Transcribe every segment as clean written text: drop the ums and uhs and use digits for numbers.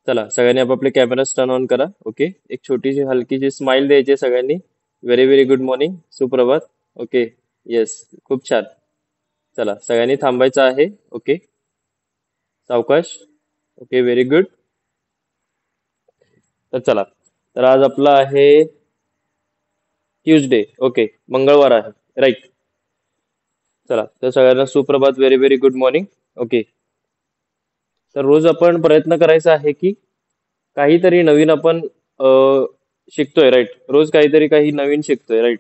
चला सगळ्यांनी आपापले कॅमेराज टर्न ऑन करा. ओके, एक छोटीशी हलकीशी स्माइल द्यायची आहे सगळ्यांनी. व्हेरी व्हेरी गुड मॉर्निंग, सुप्रभात. ओके, येस, खूप छान. चला सगळ्यांनी थांबायचं आहे. ओके, सावकाश. Okay, very good. तर चला, तर आज आपला आहे ट्यूजडे. ओके, मंगळवार आहे, राईट. चला, तर सगळ्यांना सुप्रभात, very very good morning. Okay, तर रोज आपण प्रयत्न करायचा आहे की काहीतरी नवीन आपण अ, शिकतोय, राईट. रोज काहीतरी काही नवीन शिकतोय, राईट.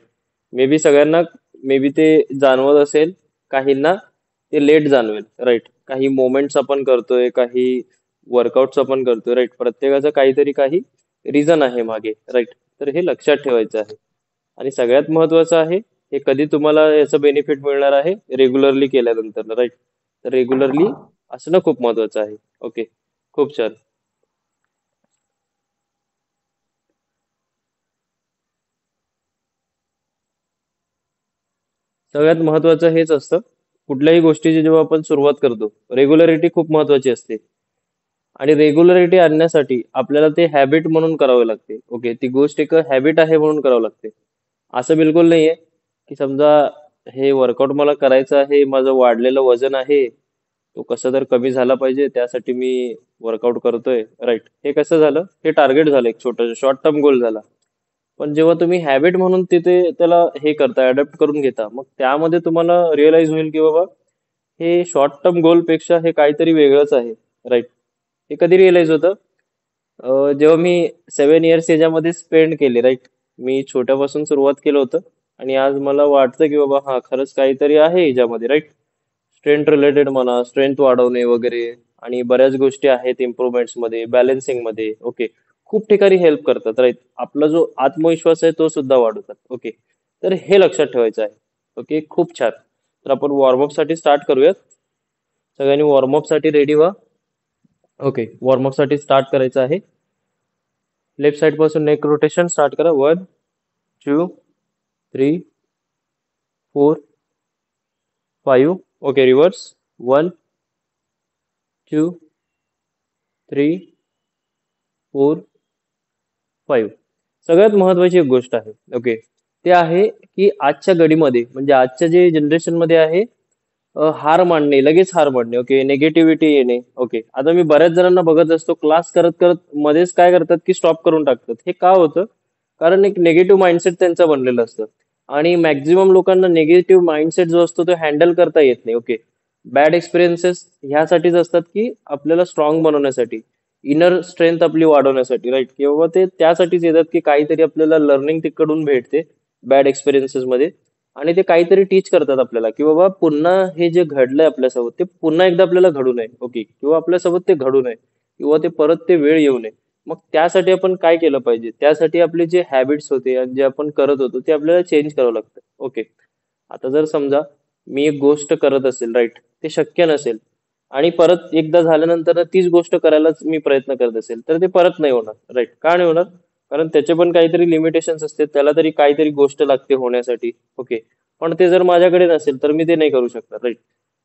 मे बी सगळ्यांना मे बी ते जाणवत असेल, काहींना ते लेट जाणवेल, राईट. काही मोमेंट्स आपण करतोय, काही वर्कआउट्स आपण करतोय, राईट. प्रत्येकाचं काहीतरी काही रिझन आहे मागे, राईट. तर हे लक्षात ठेवायचं आहे. आणि सगळ्यात महत्वाचं आहे, हे कधी तुम्हाला याचं बेनिफिट मिळणार आहे, रेग्युलरली केल्यानंतर, राईट. तर रेग्युलरली असणं खूप महत्वाचं आहे. ओके, खूप छान. सगळ्यात महत्वाचं हेच असतं, कुठल्याही गोष्टीची जेव्हा आपण सुरुवात करतो, रेग्युलरिटी खूप महत्वाची असते. आणि रेग्युलरिटी आणण्यासाठी आपल्याला ते हॅबिट म्हणून करावे लागते. ओके, ती गोष्ट एक हॅबिट आहे म्हणून करावं लागते. असं बिलकुल नाहीये की समजा हे वर्कआउट मला करायचं आहे, माझं वाढलेलं वजन आहे, तो कसा तर कमी झाला पाहिजे, त्यासाठी मी वर्कआउट करतोय, राईट. हे कसं झालं, हे टार्गेट झालं, एक छोटं शॉर्ट टर्म गोल झाला. पण जेव्हा तुम्ही हॅबिट म्हणून तिथे त्याला हे करता, अडॅप्ट करून घेता, मग त्यामध्ये तुम्हाला रिअलाइज होईल की बाबा हे शॉर्ट टर्म गोल पेक्षा हे काहीतरी वेगळंच आहे, राईट. हे कधी रिअलाइज होतं, जेव्हा मी 7 इयर्स याच्यामध्ये स्पेंड केले, राईट. मी छोट्यापासून सुरुवात केलं होतं आणि आज मला वाटतं की बाबा हा खरंच काहीतरी आहे याच्यामध्ये, राईट. स्ट्रेंथ रिलेटेड म्हणा, स्ट्रेंथ वाढवणे वगैरे, आणि बऱ्याच गोष्टी आहेत इम्प्रुव्हमेंट्स मध्ये, बॅलन्सिंग मध्ये. ओके, खूप ठिकाणी हेल्प करतात, राईट. आपला जो आत्मविश्वास आहे तो सुद्धा वाढवतात. ओके, तर हे लक्षात ठेवायचं आहे. ओके, खूप छान. तर आपण वॉर्मअप साठी स्टार्ट करूयात. सगळ्यांनी वॉर्मअप साठी रेडी व्हा. ओके, वॉर्मअप साठी स्टार्ट करायचं आहे. लेफ्ट साइड पासून नेक रोटेशन स्टार्ट करा. 1, 2, 3, 4, 5. Okay, reverse. 1, 2, 3, 4, 5. सगळ्यात महत्वाची एक गोष्ट आहे. ओके, ते आहे की आजच्या घडीमध्ये म्हणजे आजच्या जे जनरेशन मध्ये आहे, हार मानणे, लगेच हार मानणे. ओके, निगेटिव्हिटी येणे. ओके, आता मी बऱ्याच जणांना बघत असतो, क्लास करत करत मध्येच काय करतात की स्टॉप करून टाकतात. हे का होतं? कारण एक निगेटिव्ह माइंडसेट त्यांचा बनलेलं असतं. आणि मॅक्झिमम लोकांना निगेटिव्ह माइंडसेट जो असतो तो हँडल करता येत नाही. ओके, बॅड एक्सपिरियन्सेस ह्यासाठीच असतात की आपल्याला स्ट्रॉंग बनवण्यासाठी, इनर स्ट्रेंथ आपली वाढवण्यासाठी, राईट. किंवा ते त्यासाठीच येतात की काहीतरी आपल्याला लर्निंग तिकडून भेटते बॅड एक्सपिरियन्सेस मध्ये. आणि ते काहीतरी टीच करतात आपल्याला की बाबा पुन्हा हे जे घडलंय आपल्यासोबत ते पुन्हा एकदा आपल्याला घडू नये. ओके, किंवा आपल्यासोबत ते घडू नये, किंवा ते परत ते वेळ येऊ नये. मग त्यासाठी आपण काय केलं पाहिजे, त्यासाठी आपले जे हॅबिट्स होते आणि जे आपण करत होतो ते आपल्याला चेंज करावं लागतं. ओके, आता जर समजा मी एक गोष्ट करत असेल, राईट, ते शक्य नसेल, आणि परत एकदा झाल्यानंतर तीच गोष्ट करायलाच मी प्रयत्न करत असेल, तर ते परत नाही होणार, राईट. का नाही होणार? कारण त्याचे पण काहीतरी लिमिटेशन्स असते, त्याला तरी काहीतरी गोष्ट लागते होण्यासाठी. ओके, पण ते जर माझ्याकडे नसेल तर मी ते नाही करू शकणार, राईट.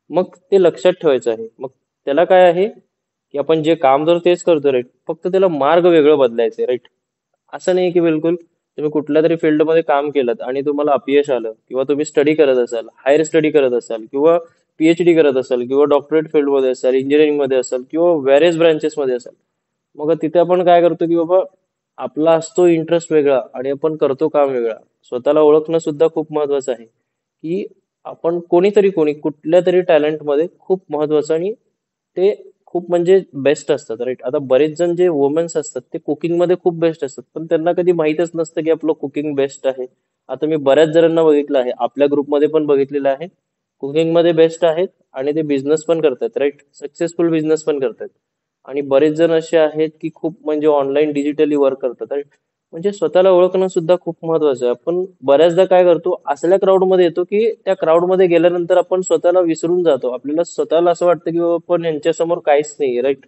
मग ते लक्षात ठेवायचं आहे. मग त्याला काय आहे की आपण जे काम जर तेच करतो, राईट, फक्त त्याला मार्ग वेगळं बदलायचंय, राईट. असं नाही की बिलकुल तुम्ही कुठल्या तरी फील्डमध्ये काम केलं आणि तुम्हाला अपयश आलं, किंवा तुम्ही स्टडी करत असाल, हायर स्टडी करत असाल, किंवा पीएचडी करत असाल, किंवा डॉक्टरेट फील्डमध्ये असाल, इंजिनिअरिंग मध्ये असाल, किंवा व्हेरियस ब्रांचेस मध्ये असाल. मग तिथे आपण काय करतो की बाबा आपला असतो इंटरेस्ट वेगळा आणि आपण करतो काम वेगळा. स्वतःला ओळखणं सुद्धा खूप महत्वाचं आहे की आपण कोणीतरी कोणी कुठल्या तरी टॅलेंट मध्ये खूप महत्वाचं, आणि ते खूप म्हणजे बेस्ट असतात, राईट. आता बरेच जण जे वुमन्स असतात ते कुकिंग मध्ये खूप बेस्ट असतात, पण त्यांना कधी माहीतच नसतं की आपलं कुकिंग बेस्ट आहे. आता मी बऱ्याच जणांना बघितलं आहे, आपल्या ग्रुपमध्ये पण बघितलेलं आहे, कुकिंग मध्ये बेस्ट आहेत आणि ते बिझनेस पण करतात, राईट. सक्सेसफुल बिझनेस पण करतात. आणि बरेच जण असे आहेत की खूप म्हणजे ऑनलाईन डिजिटली वर्क करतात, राईट. म्हणजे स्वतःला ओळखणं सुद्धा खूप महत्वाचं आहे. आपण बऱ्याचदा काय करतो, असल्या क्राऊड मध्ये येतो की त्या क्राऊड मध्ये गेल्यानंतर आपण स्वतःला विसरून जातो. आपल्याला स्वतःला असं वाटतं की बाबा पण यांच्यासमोर काहीच नाही, राईट.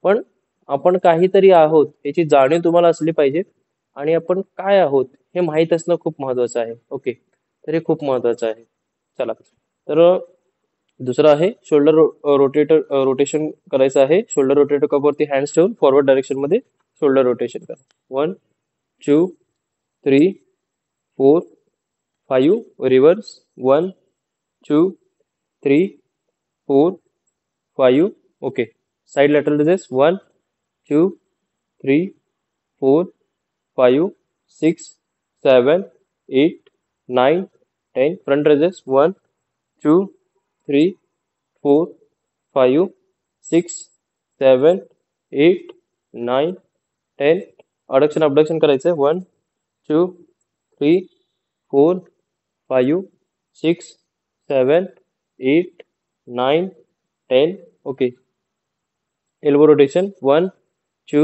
पण आपण काहीतरी आहोत याची जाणीव तुम्हाला असली पाहिजे. आणि आपण काय आहोत हे माहीत असणं खूप महत्वाचं आहे. ओके, तर हे खूप महत्वाचं आहे. चला, तर दुसरं आहे शोल्डर रोटेशन करायचं आहे. शोल्डर रोटेटर कपवरती हँड्स ठेवून फॉरवर्ड डायरेक्शन मध्ये शोल्डर रोटेशन करा. 1 2 3 4 5 reverse. 1 2 3 4 5. Okay. Side lateral raises 1 2 3 4 5 6 7 8 9 10. Front रेझेस 1 2 3 4 5 6 7 8 9 10. Adduction abduction करायचं. 1 2 3 4 5 6 7 8 9 10. Okay. Elbow rotation 1 2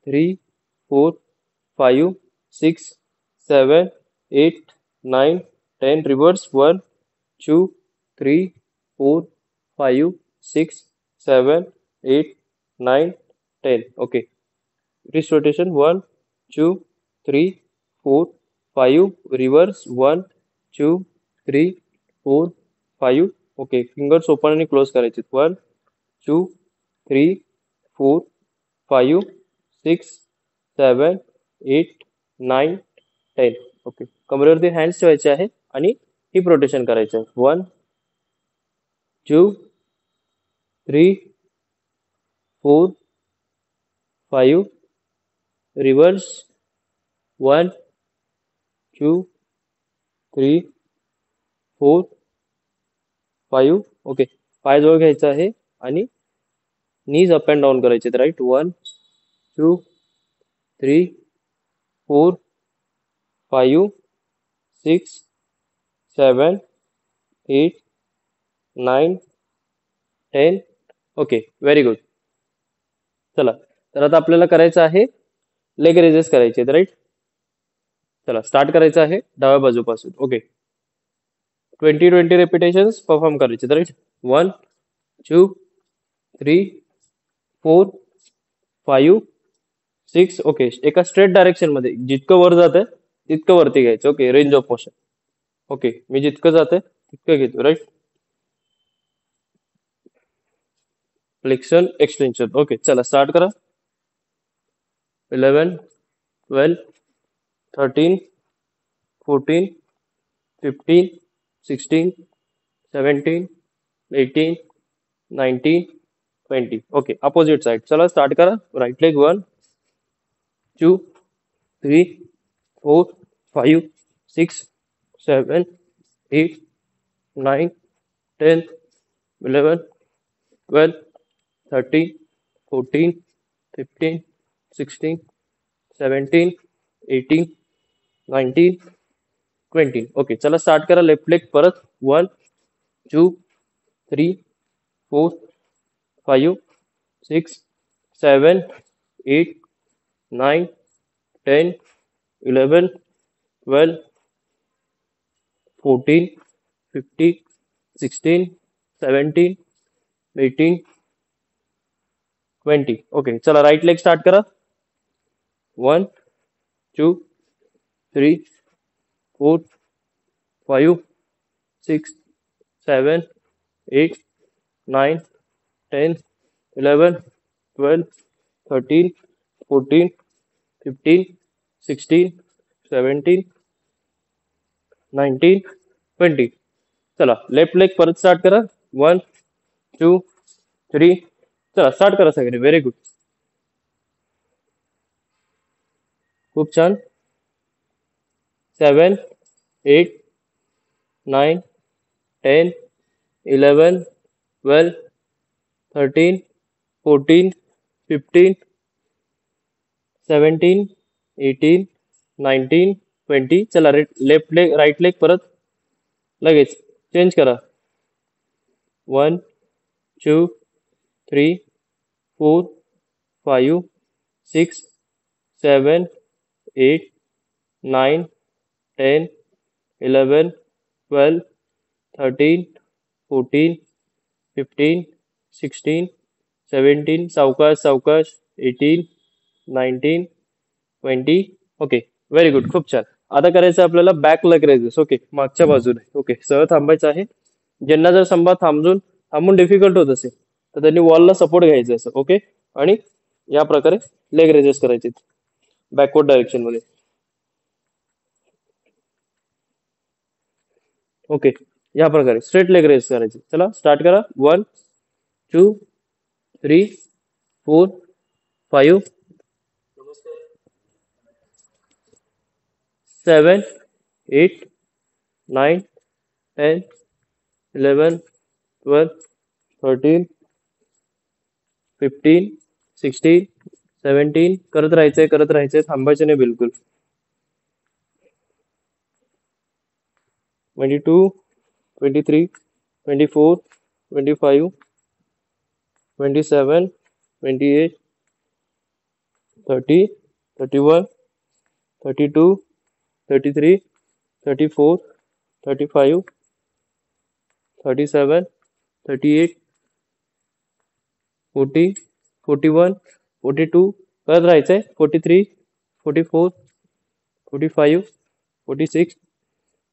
3 4 5 6 7 8 9 10. Reverse 1 2 3 4 5 6 7 8 9 10. Okay. Wrist rotation 1 2 3 4 5. Reverse 1 2 3 4 5. Okay. Fingers open आणि क्लोज करायचे. 1 2 3 4 5 6 7 8 9 10. ओके. कमरेवरती हँड्स ठेवायचे आहे आणि हिप रोटेशन करायचं आहे. 1 2 3 4 5. रिव्हर्स 1 2 3 4 5. ओके. पाय जवळ घ्यायचा आहे आणि नीज अप अँड डाऊन करायचे. राईट. 1 2 3 4 5 6 7 8 9 10. ओके. Very good. चला, तर आता आपल्याला करायचं आहे लेग रेजेस करायचे. राईट. चला, स्टार्ट करायचं आहे डाव्या बाजूपासून. ओके. 20 रेपिटेशन्स परफॉर्म करायचे. राईट. 1 2 3 4 5 6. ओके. एका स्ट्रेट डायरेक्शन मध्ये जितकं वर जात आहे तितकं वरती घ्यायचं. Okay. Range of motion. Okay. मी जितकं जात आहे तितकं घेतो. राईट. Flexion extension. ओके. चला, स्टार्ट करा. 11 12 13 14 15 16 17 18 19 20. ओके. Opposite side. चला, स्टार्ट करा. Right leg 1 2 3 4 5 6 7 8 9 10 11 12 13 14 15 16 17 18 19 20. ओके. चला, स्टार्ट करा. लेफ्ट लेग परत. 1 2 3 4 5 6 7 8 9 10 11 12 14 15 16 17 18 20. ओके. चला, राईट लेग स्टार्ट करा. 1 2 3 4 5 6 7 8 9 10 11 12 13 14 15 16 17 19 20. चला, लेफ्ट लेग परत स्टार्ट करा. 1 2 3. चला, स्टार्ट करा सगळे. Very good. खूप छान. 7 8 9 10 11 12 13 14 15 17 18 19 20. चला, लेफ्ट लेग राईट लेग परत लगेच चेंज करा. 1 2 3 4 5 6 7 8 9 10 11 12 13 14 15 16 17. सावकाश सावकाश. 18 19 20. ओके. Very good. खूप छान. आता करायचं आपल्याला बॅक लेग रेजेस. ओके. मागच्या बाजूने. ओके. सरळ थांबायचं आहे. ज्यांना जर समजा थांबून डिफिकल्ट होत असेल तर त्यांनी वॉलला सपोर्ट घ्यायचा असं. ओके. आणि या प्रकारे लेग रेजेस करायचे बॅकवर्ड डायरेक्शन मध्ये. ओके. या प्रकारे स्ट्रेट लेग रेस करायचे. चला स्टार्ट करा. 1 2 3 4 5 7 8 9 10 11 12 13 15 16 17. करत राहायचंय थांबायचं नाही बिलकुल. 22 23 24 25 27 28 30 31 32 33 34 35 37 38 40 41 42. करत राहायचंय. 43 44 45 46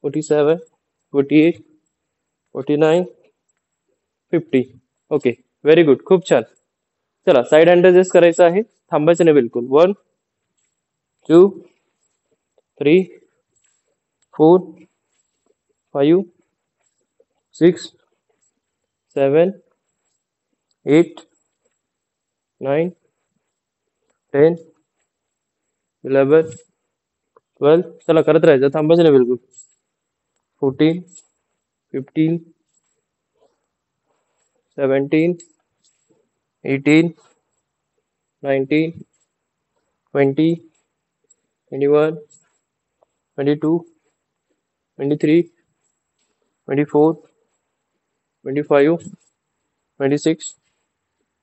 47 48 49 50. ओके. Very good. खूप छान. चला साईड हँड करायचं आहे. थांबायचं नाही बिलकुल. 1 2 3 4 5 6 7 8 9 10 11 12. चला करत राहायचं. थांबायचं नाही बिलकुल. 14 15 17 18 19 20 21 22 23 24 25 26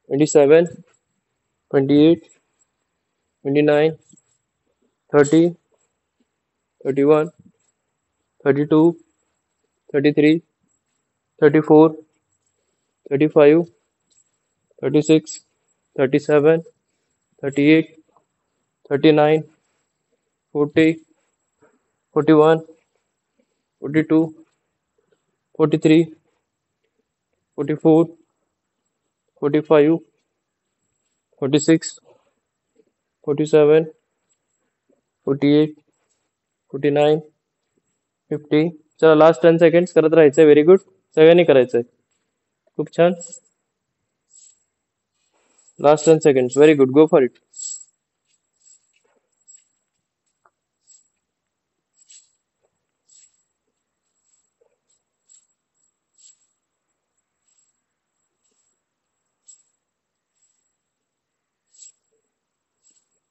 27 28 29 30 31 32 33 34 35 36 37 38 39 40 41 42 43 44 45 46 47 48 49 50. चला लास्ट 10 सेकंड्स करत राहायचंय. Very good. सगळ्यांनी करायचंय. खूप छान. Last 10 seconds. Very good. Go for it.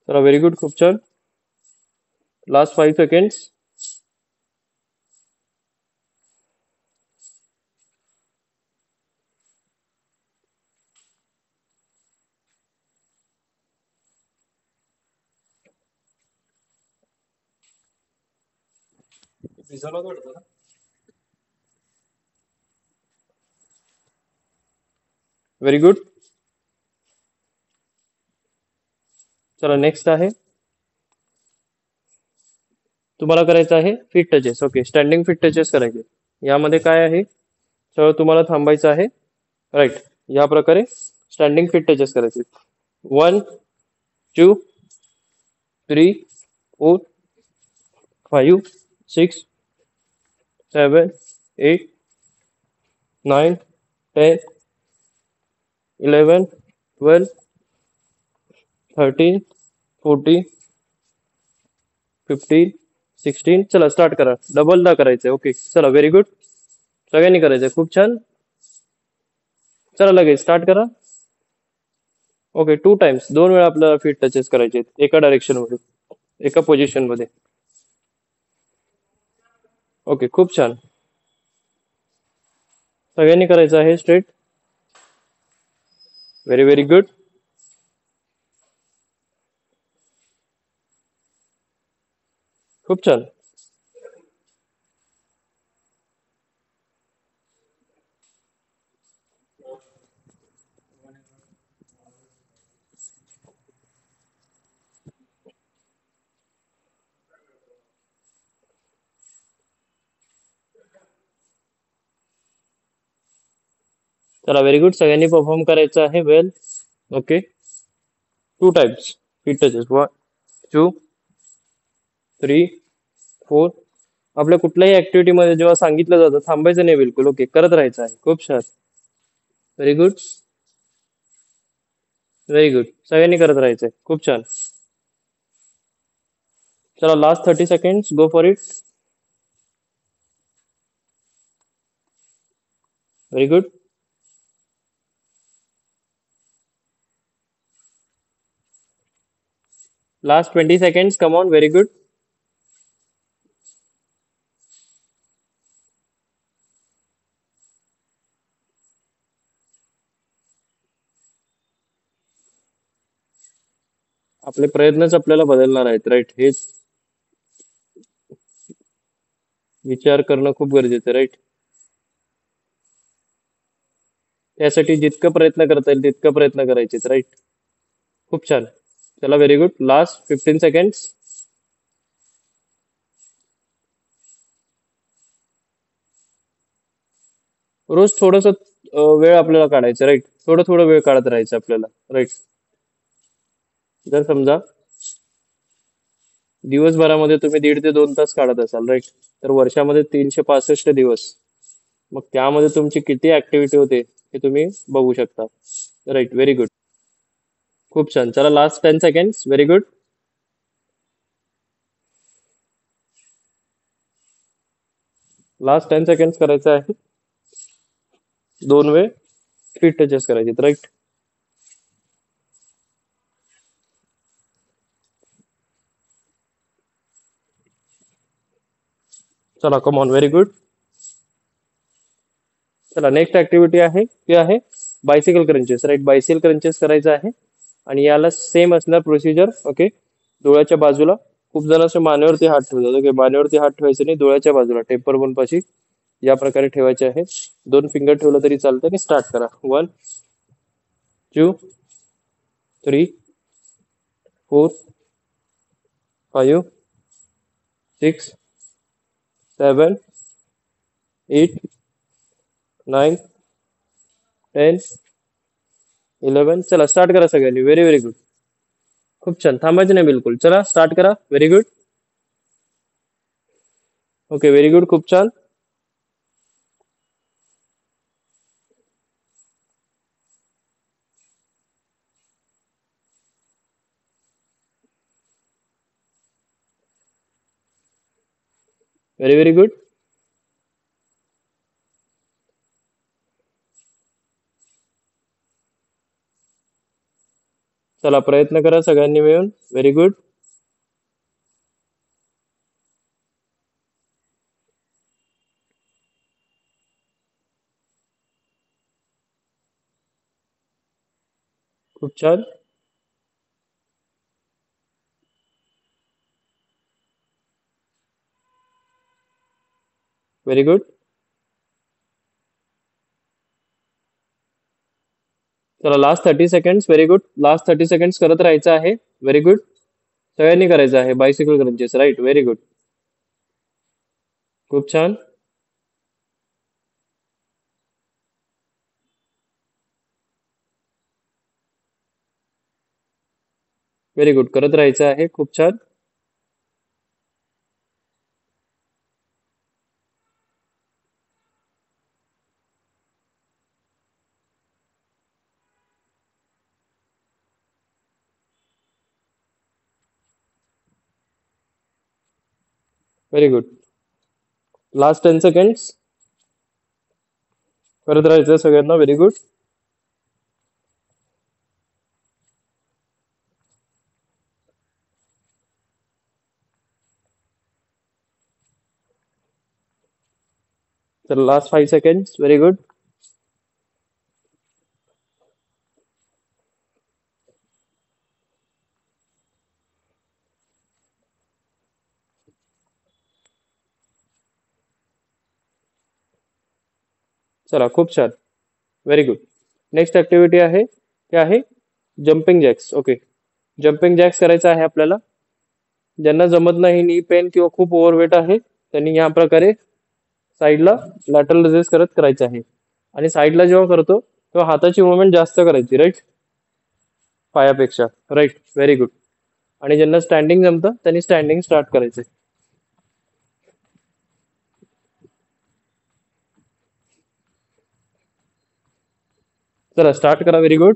चला व्हेरी गुड. खूप छान. Last 5 seconds. Very good. चला नेक्स्ट आहे. तुम्हाला करायचं आहे fit touches. Okay. Standing fit touches करायचे. यामध्ये काय आहे? सरळ तुम्हाला थांबायचं आहे. राईट. या प्रकारे स्टँडिंग फिट टचेस करायचे. 1 2 3 4 5 6 7 8 9 10 11 12 13 14 15 16. चला स्टार्ट करा. डबलदा करायचंय. ओके. चला व्हेरी गुड. सगळ्यांनी करायचंय. खूप छान. चला लगेच स्टार्ट करा. ओके. 2 टाइम्स 2 वेळा आपल्याला फीट टचेस करायचे आहेत. एका डायरेक्शन मध्ये, एका पोझिशन मध्ये. ओके. खूप छान. सगळ्यांनी करायचं आहे स्ट्रेट. Very very good. खूप छान. चला व्हेरी गुड, सगळ्यांनी परफॉर्म करायचं आहे well. Okay, 2 times feet touches. 1, 2, 3, 4. आपल्या कुठल्याही ऍक्टिव्हिटी मध्ये जेव्हा सांगितलं जातं थांबायचं नाही बिलकुल. ओके, करत राहायचं आहे. खूप छान, व्हेरी गुड, व्हेरी गुड, सगळ्यांनी करत राहायचंय. खूप छान. चला last 30 seconds, go for it. Very good. Last 20 seconds, come on, very good. आपले प्रयत्नच आपल्याला बदलणार आहेत, राईट? हेच विचार करणं खूप गरजेचं आहे, राईट? त्यासाठी जितकं प्रयत्न करता येईल तितकं प्रयत्न करायचे, राईट? खूप छान. चला व्हेरी गुड, लास्ट 15 सेकंड्स. रोज थोडस वेळ आपल्याला काढायचं, राईट? थोडं थोडं वेळ काढत राहायचं आपल्याला, राईट? जर समजा दिवसभरामध्ये तुम्ही 1.5 ते 2 तास काढत असाल, राईट? तर वर्षामध्ये 365 दिवस. मग त्यामध्ये तुमची किती ऍक्टिव्हिटी होते हे तुम्ही बघू शकता, राईट? व्हेरी गुड, खूप छान. चला last 10 seconds, very good. Last 10 seconds करायचं आहे. 2 वेळ फीट टचेस करायचे, राईट? चला कम ऑन, व्हेरी गुड. चला नेक्स्ट ऍक्टिव्हिटी आहे ती आहे bicycle crunches, right? Bicycle crunches करायचं आहे आणि याला सेम असणार प्रोसिजर. ओके, डोळ्याच्या बाजूला. खूप जण असे मानेवरती हात ठेवतात. ओके, मानेवरती हात ठेवायचे नाही, डोळ्याच्या बाजूला टेपर बोन पाशी या प्रकारे ठेवायचे आहे. 2 फिंगर ठेवलं तरी चालतं. की स्टार्ट करा. 1, 2, 3, 4, 5, 6, 7, 8, 9, 10, 11. चला स्टार्ट करा सगळ्यांनी. व्हेरी व्हेरी गुड, खूप छान. थांबायचं नाही बिलकुल. चला स्टार्ट करा. Very good. Okay, very good, खूप छान. Very very good. चला प्रयत्न करा सगळ्यांनी मिळून. व्हेरी गुड, खूप छान. Very good. चला last 30 seconds. Very good, last 30 seconds करत राहायचं आहे. व्हेरी गुड, सगळ्यांनी करायचं आहे bicycle crunches, right? Very good, खूप छान. व्हेरी गुड, करत राहायचं आहे. खूप छान. व्हेरी गुड, लास्ट 10 सेकंड्स करत राहायचं सगळ्यांना. Very good. तर लास्ट 5 सेकंड्स. Very good. चला खूप छान, व्हेरी गुड. नेक्स्ट ऍक्टिव्हिटी आहे ते आहे jumping Jacks. Okay, jumping Jacks करायचं आहे आपल्याला. ज्यांना जमत नाही, नी पेन किंवा खूप ओव्हरवेट आहे, त्यांनी या प्रकारे साईडला लॅटरल रेझेस करत करायचे आहे. आणि साईडला जेव्हा करतो तेव्हा हाताची मुवमेंट जास्त करायची, राईट, पायापेक्षा. Right, very good. आणि ज्यांना स्टँडिंग जमतं त्यांनी स्टँडिंग स्टार्ट करायचे. चला स्टार्ट करा. Very good.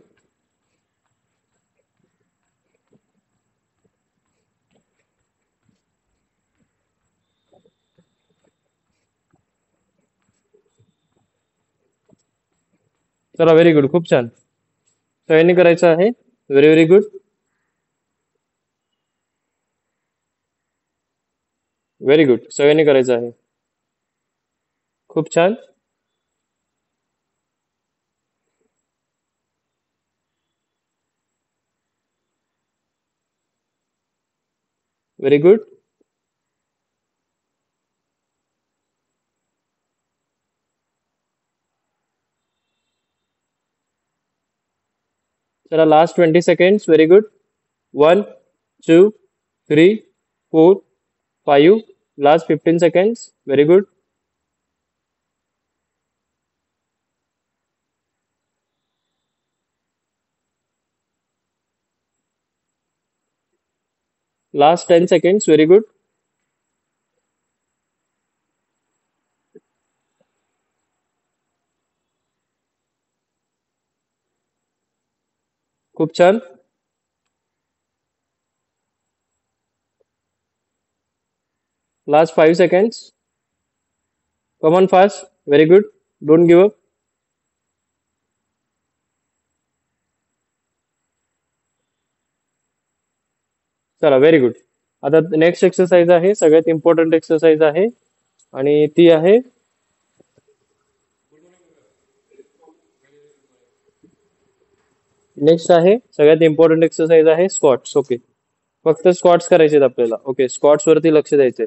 चला व्हेरी गुड, खूप छान. सगळ्यांनी करायचं आहे. Very very good. Very good, सगळ्यांनी करायचं आहे. खूप छान. Very good. चला last 20 seconds. Very good. 1, 2, 3, 4, 5. Last 15 seconds. Very good. Last 10 seconds. Very good. खूप छान. Last 5 seconds. Come on fast. Very good. Don't give up. चला व्हेरी गुड. आता नेक्स्ट एक्सरसाइज आहे, सगळ्यात इम्पॉर्टंट एक्सरसाइज आहे, आणि ती आहे नेक्स्ट आहे सगळ्यात इम्पॉर्टंट एक्सरसाइज आहे स्क्वॉट्स. ओके, फक्त स्क्वॉट्स करायचे आहेत आपल्याला. ओके, स्क्वॉट्स वरती लक्ष द्यायचे.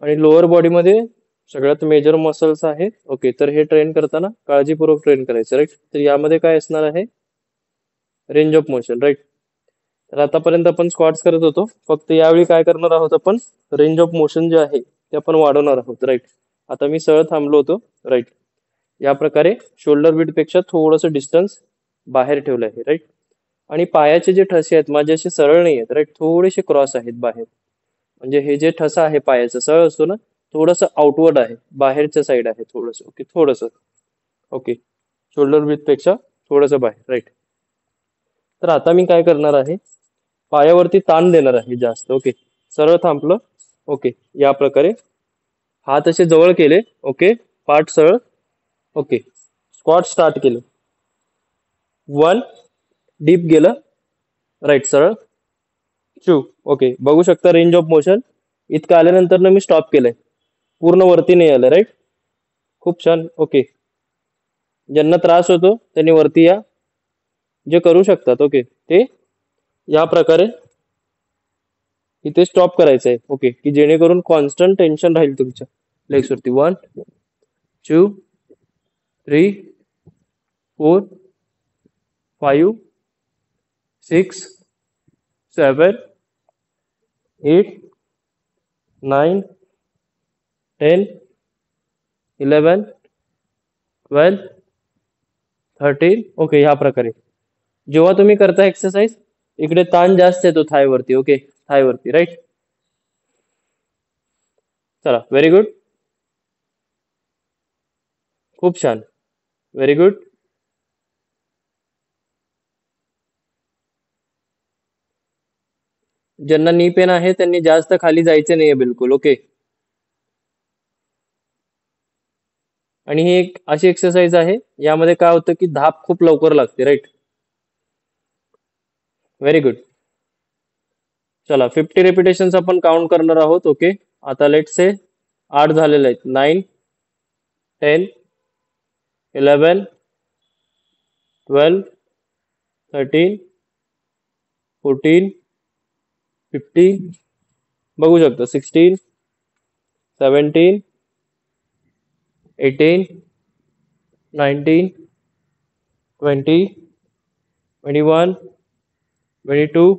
आणि लोअर बॉडीमध्ये सगळ्यात मेजर मसल्स आहेत. ओके, तर हे ट्रेन करताना काळजीपूर्वक ट्रेन करायचं, राईट. तर यामध्ये काय असणार आहे? Range of motion, right. तर आतापर्यंत आपण स्क्वॉट्स करत होतो, फक्त यावेळी काय करणार आहोत आपण? रेंज ऑफ मोशन जे आहे ते आपण वाढवणार आहोत, राईट. आता मी सरळ थांबलो होतो, राईट. या प्रकारे शोल्डर बीट पेक्षा थोडंसं डिस्टन्स बाहेर ठेवलं आहे, राईट. आणि पायाचे जे ठसे आहेत माझे असे सरळ नाही आहेत, राईट, थोडेसे क्रॉस आहेत बाहेर. म्हणजे हे जे ठसा आहे पायाचा सरळ असतो ना, थोडंसं आउटवर्ड आहे, बाहेरच्या साईड आहे थोडंसं. ओके, थोडंसं. ओके, शोल्डर बीट पेक्षा थोडंसं बाहेर, राईट. तर आता मी काय करणार आहे? पायावरती ताण देणार आहे जास्त. ओके, सरळ थांबलं. ओके, या प्रकारे हात असे जवळ केले. ओके, पाठ सरळ. ओके, स्क्वॉट स्टार्ट केलं. 1, डीप गेलं, राईट, सरळ. 2, ओके, बघू शकता रेंज ऑफ मोशन इतकं आल्यानंतर ना मी स्टॉप केलंय, पूर्ण वरती नाही आलं, राईट. खूप छान. ओके, ज्यांना त्रास होतो त्यांनी वरती या, जे करू शकतात. ओके, ते या प्रकारे इथे स्टॉप करायचं आहे. ओके, की जेणेकरून कॉन्स्टंट टेन्शन राहील तुमच्या लेग्स वरती. 1, 2, 3, 4, 5, 6, 7, 8, 9, 10, 11, 12, 13. ओके, ह्या प्रकारे जेव्हा तुम्ही करता एक्सरसाइज इकडे ताण जास्त येतो थायवरती. ओके, थायवरती, राईट. चला, व्हेरी गुड. खूप छान. Very good. ज्यांना नी पेन आहे त्यांनी जास्त खाली जायचे नाहीये बिलकुल. ओके, आणि ही एक अशी एक्सरसाइज आहे, यामध्ये काय होतं की धाप खूप लवकर लागते, राईट. Very good. चला 50 रेपिटेशन्स आपण काउंट करणार आहोत. ओके, आता लेट से 8 झालेले आहेत. 9, 10, 11, 12, 13, 14, 15, बघू शकता 16, 17, 18, 19, 20, 21, 22.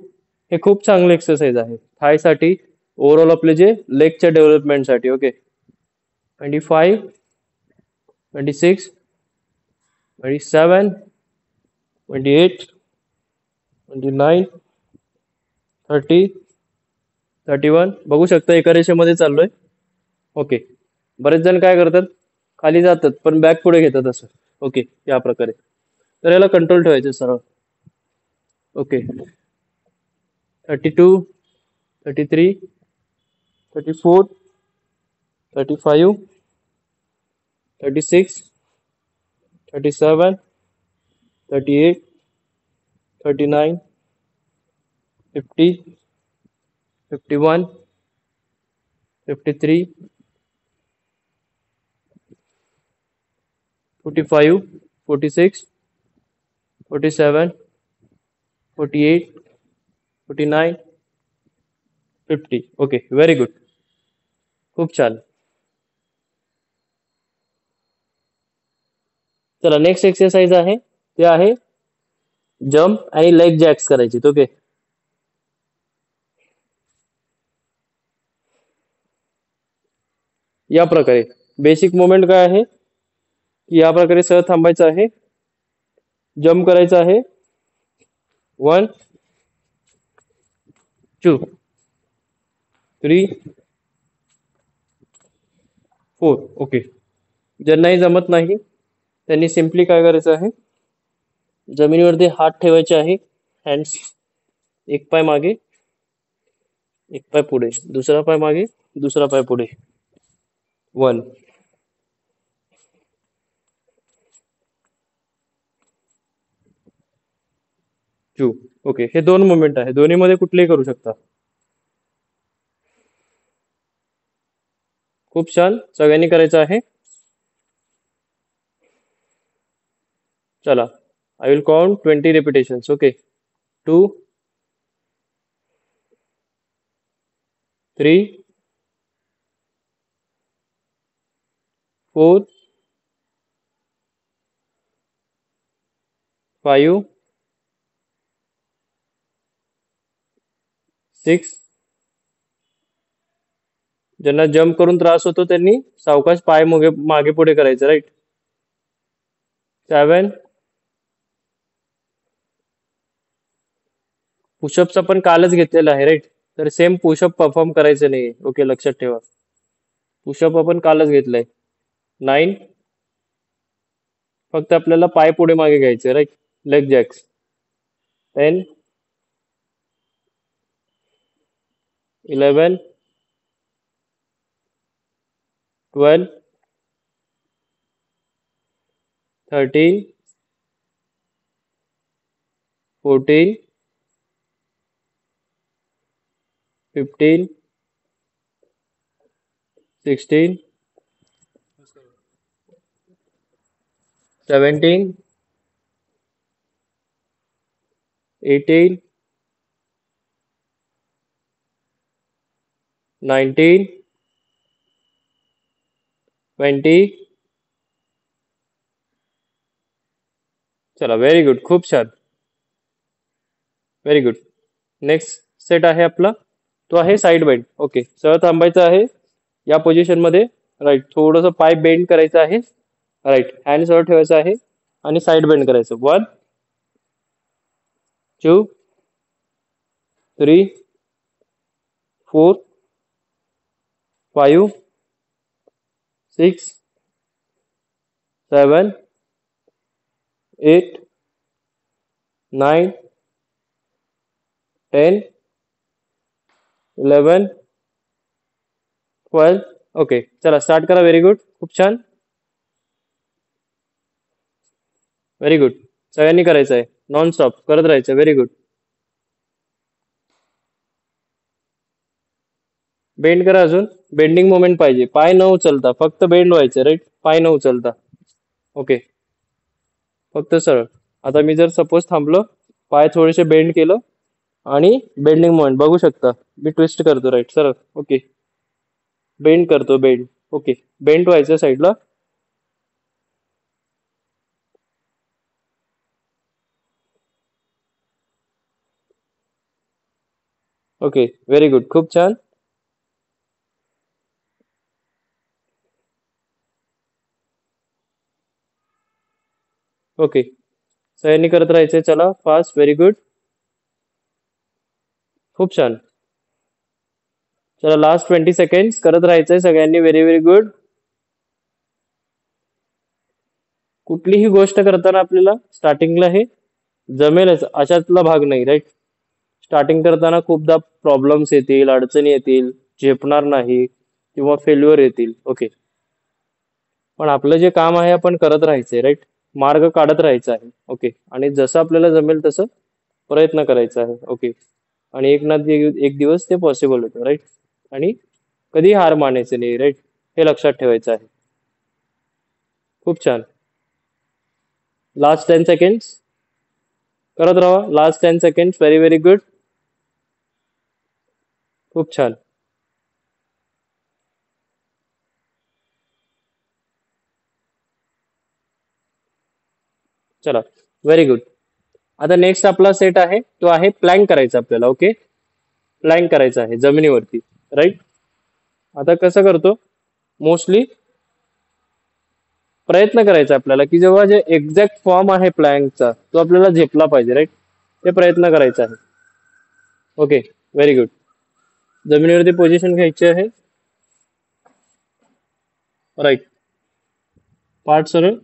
हे खूप चांगलं एक्सरसाइज आहे थायसाठी, ओव्हरऑल आपले जे लेगच्या डेव्हलपमेंटसाठी. ओके, 25, 26, 27, 28, 29, 30, 31. बघू शकता एका रेषेमध्ये चाललोय. ओके. बरेच जण काय करतात, खाली जातात पण बॅक पुढे घेतात असं. ओके, या प्रकारे. तर याला कंट्रोल ठेवायचं सरळ. ओके. 32, 33, 34, 35, 36, 37, 38, 39, 50, 51, 53, 45, 46, 47, 48, 49, 50. Okay, very good. खूप छान. चला नेक्स्ट एक्सरसाइज आहे, ते आहे जम्प आणि लेग जॅक्स करायचे. ओके. या प्रकारे बेसिक मोमेंट काय आहे की या प्रकारे सहज थांबायचं आहे, जम्प करायचं आहे. 1, 2, 3, 4. ओके. ज्यांनाही जमत नाही त्यांनी सिम्पली काय करायचं आहे, जमिनीवरती हात ठेवायचे आहे. हँड्स, एक पाय मागे, एक पाय पुढे, दुसरा पाय मागे, दुसरा पाय पुढे. 1, 2. ओके. हे दोन मोमेंट आहे, दोन्ही मध्ये कुठलेही करू शकता. खूप छान, सगळ्यांनी करायचं आहे. चला, I will count 20 repetitions. Okay. 2, 3, 4, 5, 6. ज्यांना जम्प करून त्रास होतो त्यांनी सावकाश पाय मागे मागे पुढे करायचं, राईट. 7. पुशअप्स आपण कालच घेतलेला आहे, राईट. तर सेम पुशअप परफॉर्म करायचं नाही. ओके, लक्षात ठेवा. पुशअप आपण कालच घेतलंय. 9. फक्त आपल्याला पाय पुढे मागे घ्यायचे, राईट. Leg Jacks. 10, 11, 12, 13, 14, 15, 16, 17, 18, 19, 20. चला, व्हेरी गुड. खूप छान. Very good. नेक्स्ट सेट आहे आपला, तो आहे साइड बेंड. ओके. सरळ थांबायचं आहे या पोझिशन मध्ये, राईट. थोडंसं पाय बेंड करायचं आहे, राईट. हँड सरळ ठेवायचं आहे आणि साइड बेंड करायचं. 1, 2, 3, 4, 5, 6, 7, 8, 9, 10, 11, 12. ओके. चला स्टार्ट करा. Very good. खूप छान. Very good. सगळ्यांनी करायचं आहे, नॉन स्टॉप करत राहायचं. Very good. बेंड करा अजून. बेंडिंग मोमेंट पाहिजे, पाय न उचलता, फक्त बेंड व्हायचं, राईट. पाय न उचलता. ओके. फक्त सरळ. आता मी जर सपोज थांबलो, पाय थोडेसे बेंड केलं आणि बेंडिंग मोमेंट बघू शकता, मी ट्विस्ट करतो, राईट. सरळ. ओके. बेंड करतो, बेंड. ओके. बेंड व्हायचं साईडला. ओके. Very good. खूप छान. ओके, सगळ्यांनी करत राहायचंय. चला फास्ट, व्हेरी गुड, खूप छान. चला लास्ट 20 सेकंड करत राहायचंय सगळ्यांनी. Very very good. कुठलीही गोष्ट करताना आपल्याला स्टार्टिंगला हे जमेलच अशातला भाग नाही, राईट. स्टार्टिंग करताना खूपदा प्रॉब्लेम्स येतील, अडचणी येतील, झेपणार नाही किंवा फेल्युअर येतील. ओके, पण आपलं जे काम आहे आपण करत राहायचंय, राईट. मार्ग काढत राहायचा आहे. ओके, आणि जसं आपल्याला जमेल तसं प्रयत्न करायचा आहे. ओके, आणि एक ना एक दिवस ते पॉसिबल होतं, राईट. आणि कधी हार मानायचं नाही, राईट. हे लक्षात ठेवायचं आहे. खूप छान. लास्ट 10 सेकंड करत राहा. Last 10 second, very very good, खूप छान. चला, व्हेरी गुड. आता नेक्स्ट आपला सेट आहे तो आहे प्लॅंक करायचा आपल्याला. ओके, प्लॅंक करायचा आहे जमिनीवरती, राईट. आता कसं करतो, मोस्टली प्रयत्न करायचा आपल्याला की जेव्हा जे एक्झॅक्ट फॉर्म आहे प्लॅंकचा तो आपल्याला झेपला पाहिजे, राईट. ते प्रयत्न करायचा आहे. Okay, very good. जमिनीवरती पोझिशन घ्यायची आहे, राईट. पाठ सरळ,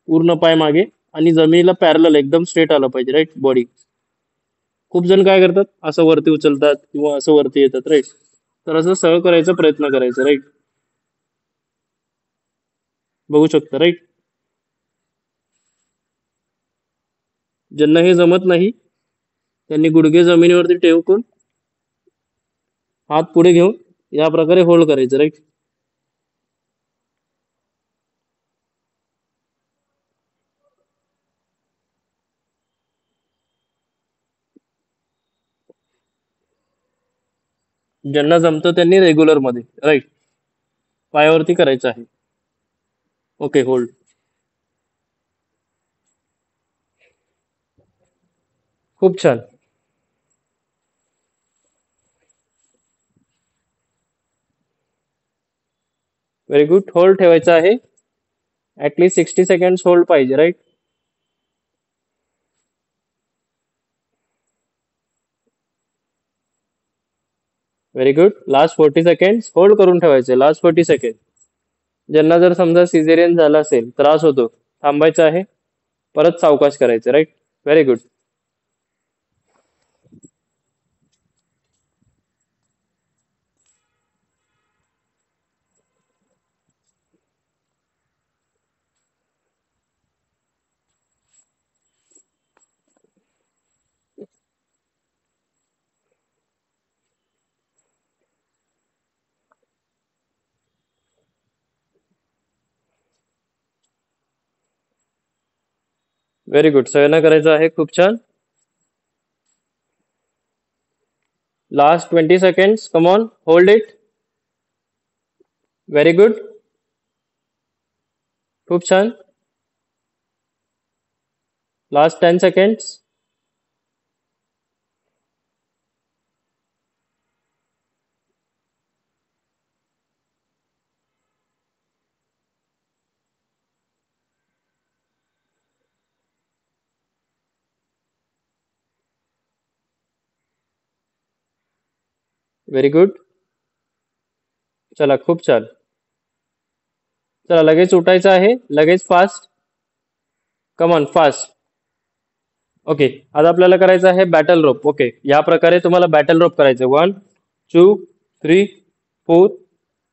पूर्ण पाय मागे, आणि जमिनीला पॅरलल एकदम स्ट्रेट आलं पाहिजे, राईट. बॉडी. खूप जण काय करतात, असं वरती उचलतात किंवा असं वरती येतात, राईट. तर असं सरळ करायचा प्रयत्न करायचा, राईट. बघू शकता, राईट. ज्यांना हे जमत नाही त्यांनी गुडघे जमिनीवरती ठेवून हात पुढे घेऊन या प्रकारे होल्ड करायचं, राईट. ज्यांना जमतं त्यांनी रेग्युलर मध्ये, राईट, पायावरती करायचं आहे. Okay, hold. खूप छान, व्हेरी गुड. होल्ड ठेवायचं आहे. ऍटलीस्ट 60 सेकंड होल्ड पाहिजे, right. Very good. Last 40 second hold करून ठेवायचे. Last 40 second. ज्यांना जर समजा सिझेरियन झाला असेल, त्रास होतो, थांबायचं आहे, परत सावकाश करायचं, right. Very good. Very good, सगळ्यांना करायचं आहे. खूप छान. Last 20 second, come on, hold it. Very good, खूप छान. Last 10 second. Very good. चला, खूप छान. चला, लगेच उठायचं आहे, लगेच fast. Come on, fast. Okay, आता आपल्याला करायचं आहे बॅटल रोप. ओके, या प्रकारे तुम्हाला बॅटल रोप करायचं. 1 2 3 4,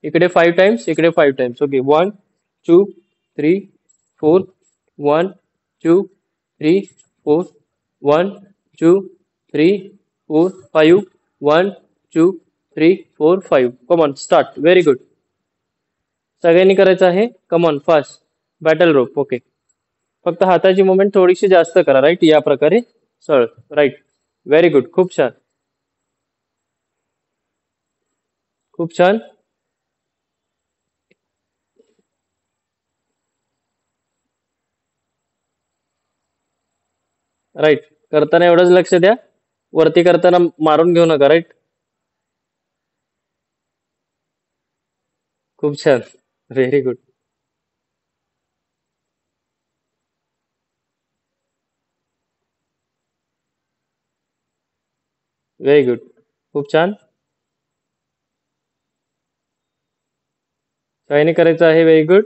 इकडे 5 टाइम्स, इकडे 5 times. Okay, 1 2 3 4, 1 2 3 4, 1 2 3 4 5, 1 2 3 4 5. Come on, start. Very good. सगळ्यांनी करायचं आहे. कम on, fast. Battle rope. Okay, फक्त हाताची मुवमेंट थोडीशी जास्त करा, राईट. या प्रकारे सरळ, राईट. व्हेरी गुड, खूप छान, खूप छान, राईट. करताना एवढंच लक्ष द्या, वरती करताना मारून घेऊ नका, राईट. खूप छान, व्हेरी गुड. Very good. खूप छान. सगळ्यांनी करायचं आहे. Very good.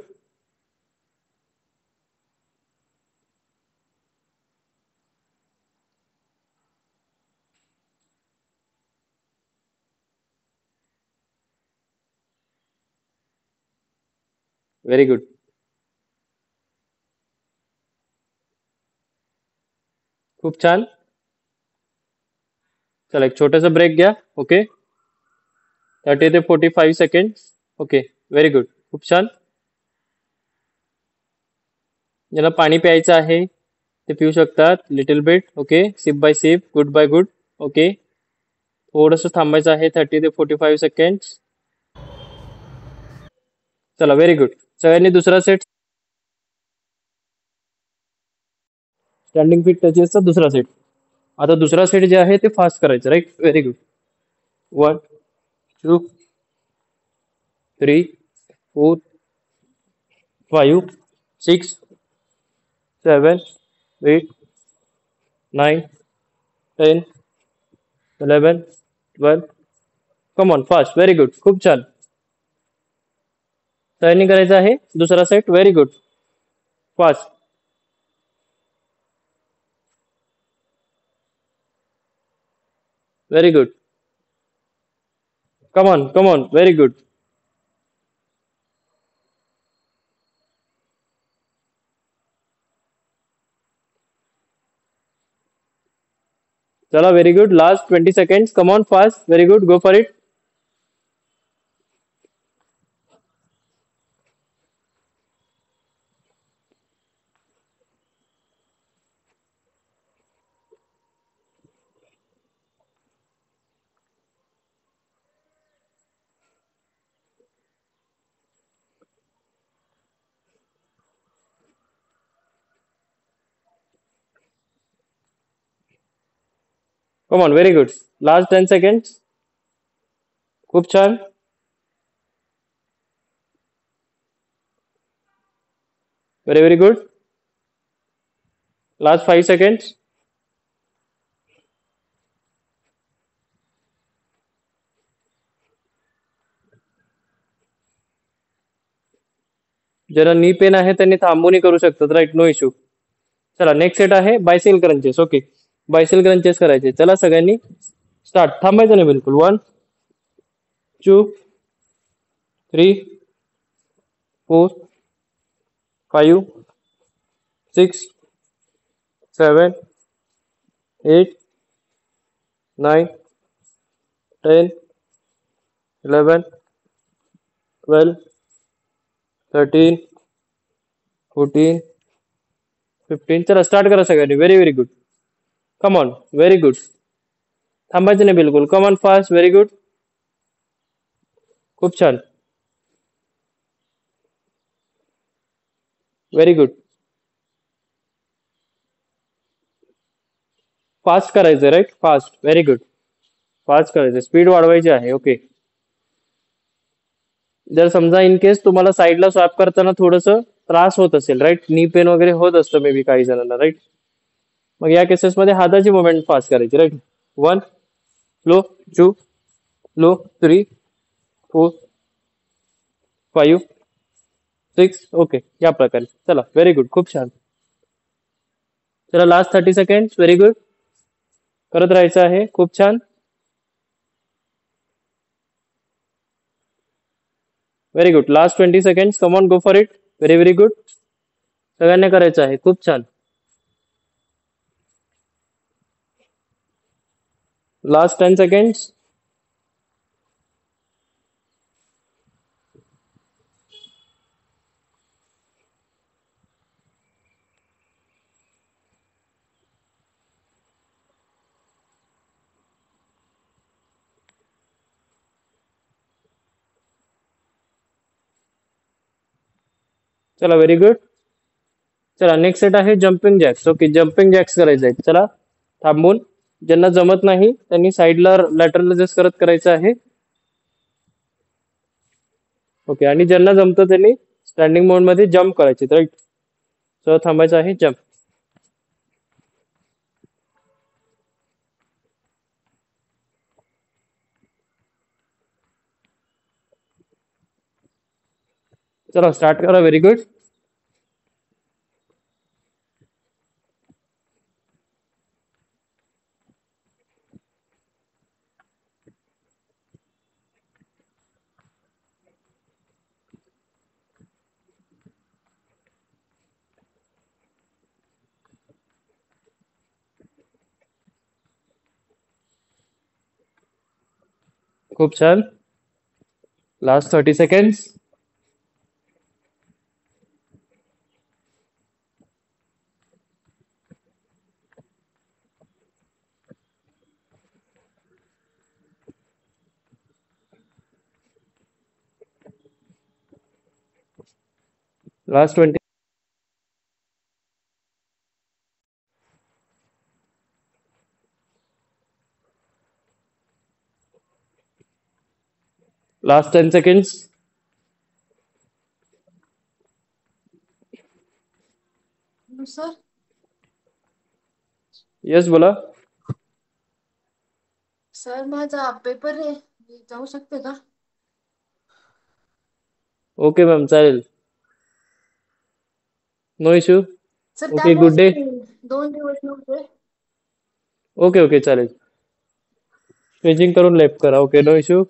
Very good. खूप छान. चला एक छोटासा ब्रेक घ्या. ओके. 30 ते 45 सेकंड. ओके. Very good. खूप छान. ज्याला पाणी प्यायचं आहे ते पिऊ शकतात. Little bit. Okay. Sip by sip. Good by good. Okay. थोडंसं थांबायचं आहे. 30 ते 45 सेकंड. चला व्हेरी गुड. सगळ्यांनी दुसरा सेट. स्टँडिंग फिट टचेसचा दुसरा सेट. आता दुसरा सेट जे आहे ते फास्ट करायचं. Right. Very good. 1 2 3 4 5 6 7 8 9 10 11 12. Come on fast. Very good. खूप छान. सगळ्यांनी करायचं आहे दुसरा set. Very good. Fast. Very good. Come on come on. Very good. चला very good. Last 20 second. Come on fast. Very good. Go for it. Come on. Very good. Last 10 second. खूप छान. Very very good. Last 5 second. ज्यांना knee pain आहे त्यांनी थांबूनही करू शकतात. Right. No issue. चला नेक्स्ट सेट आहे बायसेल क्रंचेस. ओके. बायसेल क्रंचेस करायचे. चला सगळ्यांनी स्टार्ट. थांबायचं नाही बिलकुल. 1 2 3 4 5 6 7 8 9 10 11 12 13 14 15. चला स्टार्ट करा सगळ्यांनी. Very very good. Come on. Very good. थांबायचं नाही बिलकुल. Come on fast. Very good. खूप छान. Very good. फास्ट करायचं. Right. Fast. Very good. Fast करायचं. स्पीड वाढवायची आहे. ओके. जर समजा इन केस तुम्हाला साईडला स्वॅप करताना थोडस त्रास होत असेल. राईट. नी पेन वगैरे होत असतं मे बी काही जणांना. राईट. मग या केसेसमध्ये हाताची मुवमेंट फास्ट करायची. राईट. 1 slow 2 slow 3 4 5 6. ओके. या प्रकारे. चला व्हेरी गुड. खूप छान. चला लास्ट 30 सेकंड. Very good. करत राहायचं आहे. खूप छान. Very good. Last 20 second. Come on. Go for it. Very very good. सगळ्यांना करायचं आहे. खूप छान. Last 10 second. चला व्हेरी गुड. चला नेक्स्ट सेट आहे jumping Jacks. Okay. Jumping Jacks करायचे आहेत. चला थांबून. ज्यांना जमत नाही त्यांनी साईडला लॅटरल जस्ट करत करायचं आहे. ओके. आणि ज्यांना जमतं त्यांनी स्टँडिंग मोड मध्ये जम्प करायचे. राईट. सो थांबायचं आहे. जम्प. चला स्टार्ट करा. Very good. खूप छान. Last 30 seconds. Last 20. Last 10 seconds. Sir yes बोला. सर माझा पेपर आहे, मी जाऊ शकते का? ओके मॅम, चालेल. No issue. Sir okay, good त्यामुळेच डे. मी 2 दिवस नव्हते. ओके ओके, चालेल. स्ट्रेचिंग करून लेफ्ट करा. Okay, no issue.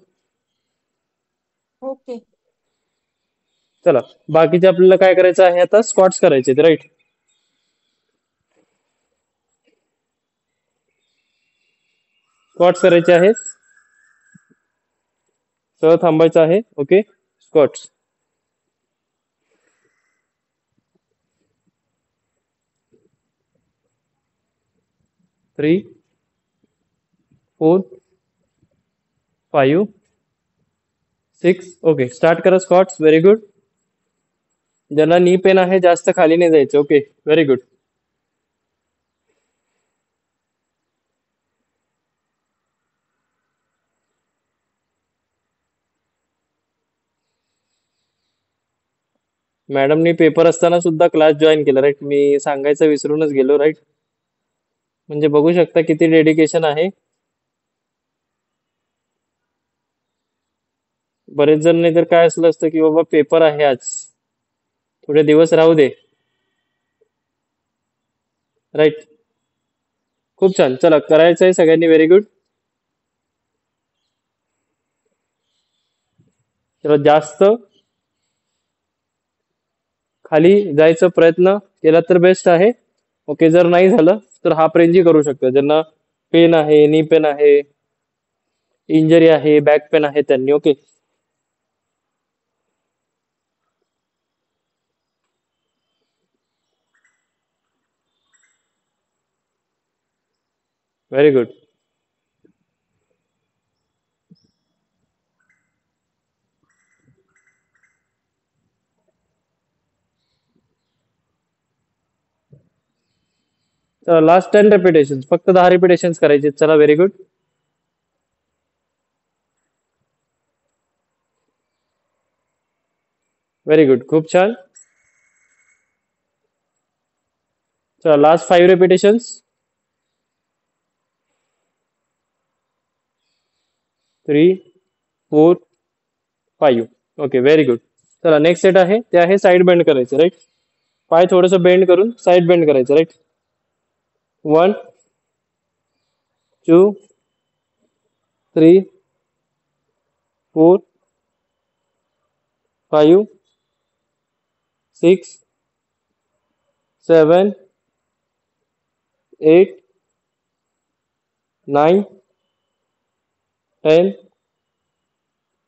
ओके. चला, बाकीचे आपल्याला काय करायचं आहे आता? स्क्वॉट्स करायचे, राईट? स्क्वॉट्स करायचे आहेत. सरळ थांबायचं आहे. Okay, squats. 3, 4, 5, 6. ओके, स्टार्ट करा स्क्वॉट्स. Very good. ज्याला नी पेन आहे जास्त खाली नाही जायचं. Okay, very good. मॅडमनी पेपर असताना सुद्धा क्लास जॉईन केला, राईट? मी सांगायचं विसरूनच गेलो, राईट? म्हणजे बघू शकता किती डेडिकेशन आहे. बरेच जण नाही तर काय असलं असतं की बाबा पेपर आहे आज, थोडे दिवस राहू दे, राईट? खूप छान. चला, करायचं आहे सगळ्यांनी. Very good. चला, जास्त खाली जायचा प्रयत्न केला तर बेस्ट आहे. ओके, जर नाही झालं तर हाफ रेंजही करू शकतो. ज्यांना पेन आहे, नी पेन आहे, इंजरी आहे, बॅक पेन आहे, त्यांनी. Okay, very good. चला, लास्ट 10 रिपिटेशन, फक्त 10 रिपिटेशन करायचे. चला, व्हेरी गुड. व्हेरी गुड, खूप छान. चला, last 5 repetition. 3, 4, 5. Okay, very good. चला, नेक्स्ट सेट आहे, ते आहे साईड बेंड करायचं, राईट? पाय थोडस बेंड करून साईड बेंड करायचं, राईट? 1, 2, 3, 4, 5, 6, 7, 8, 9, 10,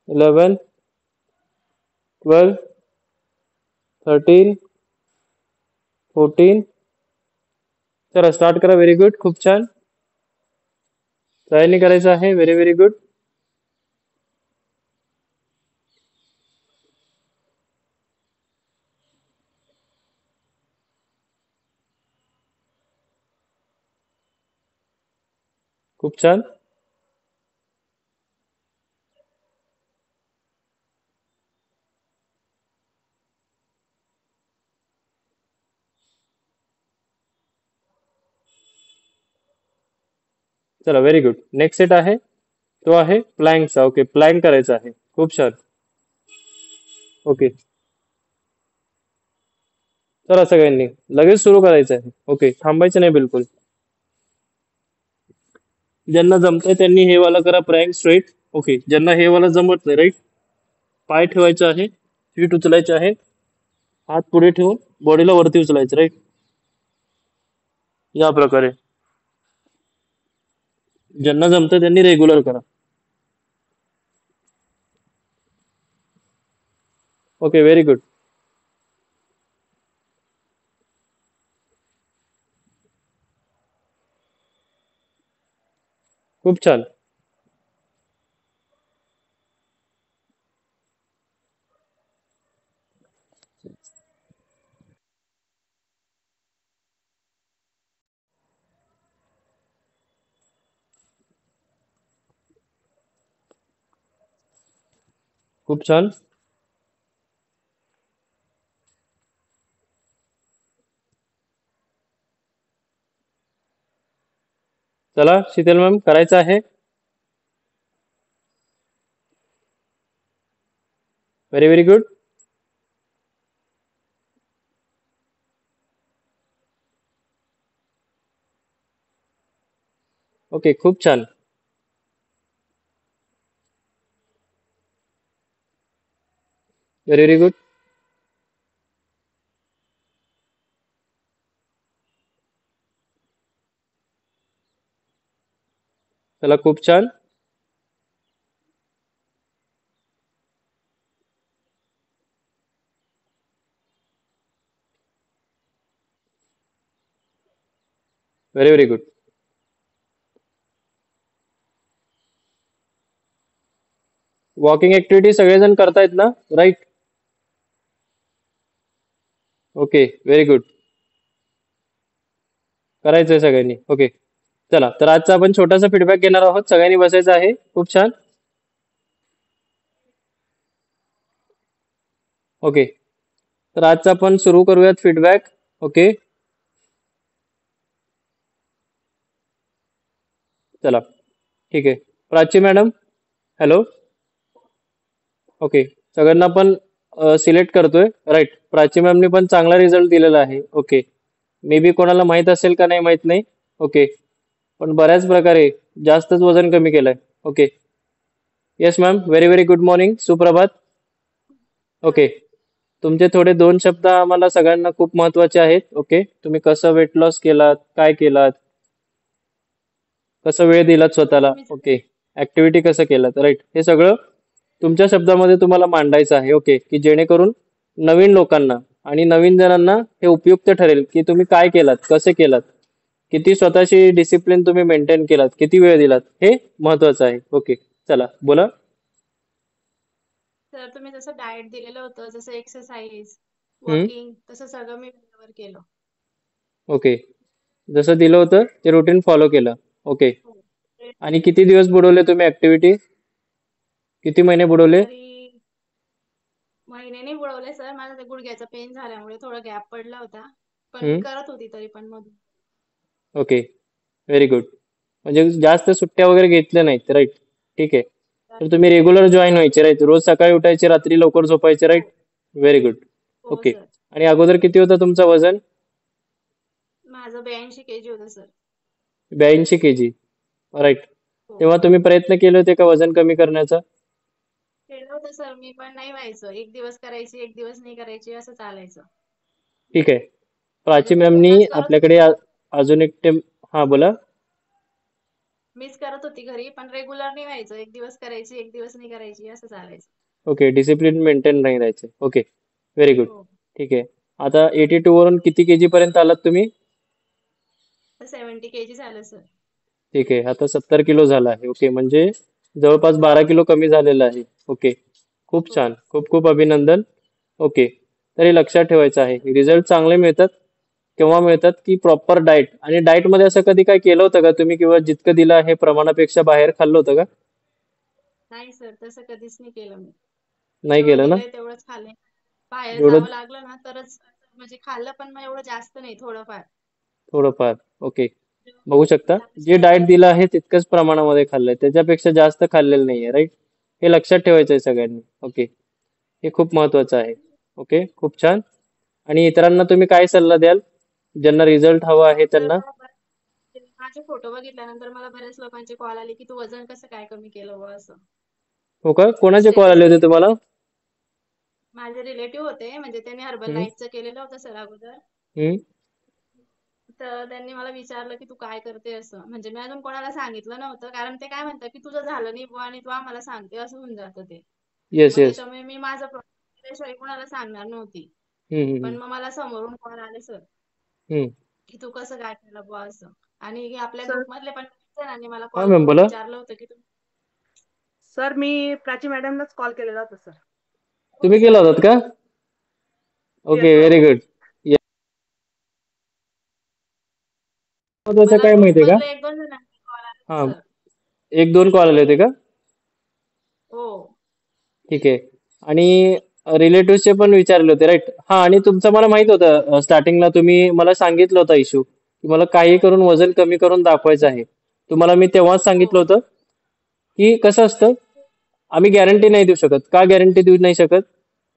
11, 12, 13, 14. चला, स्टार्ट करा. व्हेरी गुड, खूप छान. ट्रायनी करायचं आहे. Very very good. खूप छान. चला, व्हेरी गुड. नेक्स्ट सेट आहे, तो आहे प्लँकचा. ओके, प्लँक करायचा आहे. खूप छान. ओके, चला सगळ्यांनी लगेच सुरू करायचं आहे. ओके, थांबायचं नाही बिलकुल. ज्यांना जमतंय त्यांनी हे वाला करा प्रँक स्ट्रेट. ओके, ज्यांना हे वाला जमत नाही राईट, पाय ठेवायचा आहे, फीट उचलायचे आहे, हात पुढे ठेवून बॉडीला वरती उचलायचं राईट, या प्रकारे. ज्यांना जमतंय त्यांनी रेग्युलर करा. Okay, very good. खूप छान. खूप छान. चला शीतल मॅम करायचं आहे. Very very good. ओके, खूप छान. Very very good. चला खूप छान. Very very good. Walking activity सगळेजण करतायत ना राईट? Okay, very good. करायचंय सगळ्यांनी. ओके, चला तर आजचा आपण छोटासा फीडबॅक घेणार आहोत. सगळ्यांनी बसायचं आहे. खूप छान. ओके, तर आजचा आपण सुरू करूयात फीडबॅक. ओके, चला ठीक आहे. Prachi madam, hello. ओके, सगळ्यांना पण सिलेक्ट करतोय राईट. प्राची मॅमने पण चांगला रिझल्ट दिलेला आहे. ओके, मे बी कोणाला माहित असेल का नाही माहित नाही. ओके, पण बऱ्याच प्रकारे जास्तच वजन कमी केलंय. Okay, yes ma'am, very very good morning, सुप्रभात. ओके, तुमचे थोडे 2 शब्द आम्हाला सगळ्यांना खूप महत्वाचे आहेत. ओके, तुम्ही कसं वेट लॉस केलात, काय केलात, कसं वेळ दिलात स्वतःला, मी ओके, ऍक्टिव्हिटी कसं केलात राईट, हे सगळं तुमच्या शब्दामध्ये तुम्हाला मांडायचं आहे. ओके, की जेणेकरून नवीन लोकांना आणि नवीन जणांना हे उपयुक्त ठरेल की तुम्ही काय केलात, कसे केलात, किती स्वतःची डिसिप्लिन तुम्ही मेंटेन केलात, किती वेळ दिलात, हे महत्वाचं आहे. ओके, चला बोला. तर तुम्ही जसं डाएट दिलेलं होतं, जसं एक्सरसाइज, हम्म. वॉकिंग, तसं सगळं मी वेळेवर केलं. ओके, जसं दिलं होतं ते रुटीन फॉलो केलं. ओके, हो. ते आणि किती दिवस बुडवले तुम्ही ऍक्टिव्हिटी, किती महिने बुडवले? तरी महिन्याने बुडवले सर. माझा ते गुडघ्याचा पेन झाल्यामुळे थोडा गॅप पडला होता. पण मी हम्म. करत होती तरी पण मग. Okay, very good. म्हणजे जास्त सुट्ट्या वगैरे घेतल्या नाहीत राईट. ठीक आहे, तर तुम्ही रेग्युलर जॉईन व्हायचे राईट, रोज सकाळी उठायचे, रात्री लवकर झोपायचे राईट. हो. Very good. हो ओके, सर. आणि अगोदर किती होतं तुमचं वजन? माझं 82 kg होतं सर. 82 kg right. हो. तेव्हा तुम्ही प्रयत्न केले होते का वजन कमी करण्याचा? केलं होतं सर मी, पण नाही व्हायचं. एक दिवस करायची, एक दिवस नाही करायची, असं चालायचं. ठीक आहे, म्हणजे प्राची मी मॅमनी स्वतःच करत होती आपल्याकडे घरी. अजून एक टेम, हा बोला. मीच करत होती घरी, पण रेग्युलर नाही व्हायचं. एक दिवस करायची, एक दिवस नाही करायची, असं चालायचं. ओके, डिसिप्लिन मेंटेन नाही राहायचे. Okay, very good. हो. ठीक आहे, आता 82 वरून किती केजी पर्यंत आलात तुम्ही? 70 kg झालं सर. ठीक आहे, आता 70 किलो झाला आहे. ओके, म्हणजे जवळपास 12 किलो कमी झालेला आहे. ओके, खूप हो. छान, खूप खूप अभिनंदन. ओके, तरी लक्षात ठेवायचं आहे रिझल्ट चांगले मिळतात केव्हा मिळतात की प्रॉपर डाएट. आणि डाएट मध्ये असं कधी काय केलं होतं का तुम्ही, किंवा जितकं दिलं आहे प्रमाणापेक्षा बाहेर खाल्लं होतं का? नाही सर, तसं कधीच नाही केलं मी. नाही जेवढं केलं ना? दिलंय तेवढंच खाल्लंय. बाहेर जेवढं, जावं लागलं ना तरच म्हणजे खाल्लं, पण मग एवढं जास्त नाही, थोडंफार. थोडंफार. ओके, जेव्हा बघू शकता जास्त जे डाएट तेव्हा दिलं आहे तितकंच प्रमाणामध्ये खाल्लंय, त्याच्यापेक्षा जास्त खाल्लेलं नाहीये राईट. हे लक्षात ठेवायचं आहे सगळ्यांनी. ओके, हे खूप महत्वाचं आहे. ओके, खूप छान. आणि इतरांना तुम्ही काय सल्ला द्याल ज्यांना रिझल्ट हवा आहे सर त्यांना? माझे फोटो बघितल्यानंतर मला बऱ्याच लोकांचे कॉल आले की तू वजन कसं काय कमी केलं बुवा असं. हो का? कोणाचे कॉल स्टेटस आले होते तुम्हाला? माझे रिलेटिव्ह होते, म्हणजे त्यांनी हर्बल हम्म. लाईफचं केलेलं होतं सर अगोदर. हम्म. तर त्यांनी मला विचारलं की तू काय करते असं. म्हणजे मी अजून कोणाला सांगितलं नव्हतं, कारण ते काय म्हणतात की तुझं झालं नाही बुवा आणि तू आम्हाला सांगते, असं होऊन जातं ते. येस, मग येस. त्याच्यामुळे मी माझं केल्याशिवाय कोणाला सांगणार नव्हती. हम्म. पण हम्म. मग मला समोरून कॉल आले सर हम्म. की तू कसं काय केलं बुवा असं. आणि आपल्या सर ग्रुपमधले पण जणांनी मला हा कॉल मॅम करून बोला. विचारलं होतं की तू. सर मी प्राची मॅडमलाच कॉल केलेला होता सर. हो तुम्ही केला सर. होतात का? Okay, yes sir. Very good. महत्वाचं मला काय माहितीये का? ग्रुपमधले 1-2 जणांनी कॉल आले हा, सर. एक दोन कॉल आले होते का? हो. ठीक आहे. आणि रिलेटिव्हचे पण विचारले होते, राईट? हा, आणि तुमचं मला माहित होतं स्टार्टिंगला तुम्ही मला सांगितलं होतं इश्यू की मला काही करून वजन कमी करून दाखवायचं आहे. तुम्हाला मी तेव्हाच हो. सांगितलं होतं की कसं असतं, आम्ही गॅरंटी नाही देऊ शकत. का गॅरंटी देऊ नाही शकत?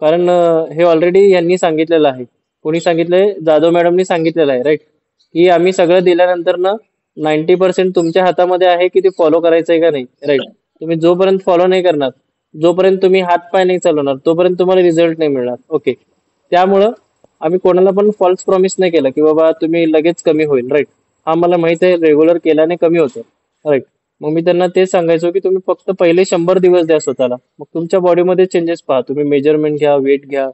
कारण हे ऑलरेडी यांनी सांगितलेलं आहे. कोणी सांगितलंय? जाधव मॅडमनी सांगितलेलं आहे, राईट? की आम्ही सगळं दिल्यानंतर ना 90% तुमच्या हातामध्ये आहे की ते फॉलो करायचंय का नाही, राईट? तुम्ही जोपर्यंत फॉलो नाही करणार, जोपर्यंत तुम्ही हात पाय नाही चालवणार, तोपर्यंत तुम्हाला रिझल्ट नाही मिळणार. ओके, त्यामुळं आम्ही कोणाला पण फॉल्स प्रॉमिस नाही केलं की बाबा तुम्ही लगेच कमी होईल, राईट? हा मला माहित आहे रेग्युलर केल्याने कमी होतं, राईट? मग मी त्यांना तेच सांगायचो की तुम्ही फक्त पहिले 100 दिवस द्या स्वतःला, मग तुमच्या बॉडीमध्ये चेंजेस पहा. तुम्ही मेजरमेंट घ्या, वेट घ्या.